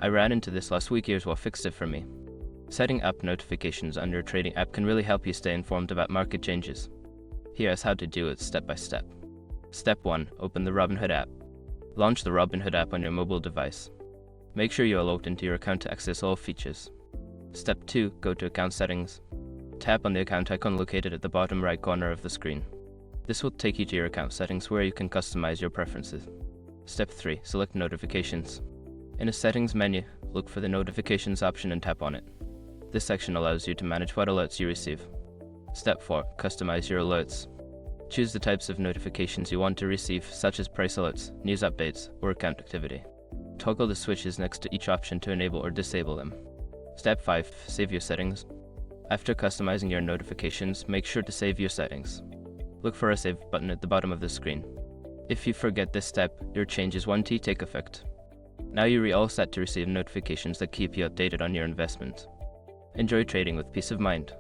I ran into this last week. Here's what fixed it for me. Setting app notifications on your trading app can really help you stay informed about market changes. Here's how to do it step by step. Step 1. Open the Robinhood app. Launch the Robinhood app on your mobile device. Make sure you are logged into your account to access all features. Step 2. Go to Account Settings. Tap on the account icon located at the bottom right corner of the screen. This will take you to your account settings where you can customize your preferences. Step 3. Select Notifications. In the Settings menu, look for the Notifications option and tap on it. This section allows you to manage what alerts you receive. Step 4. Customize your alerts. Choose the types of notifications you want to receive, such as price alerts, news updates, or account activity. Toggle the switches next to each option to enable or disable them. Step 5. Save your settings. After customizing your notifications, make sure to save your settings. Look for a Save button at the bottom of the screen. If you forget this step, your changes won't take effect. Now you're all set to receive notifications that keep you updated on your investment. Enjoy trading with peace of mind.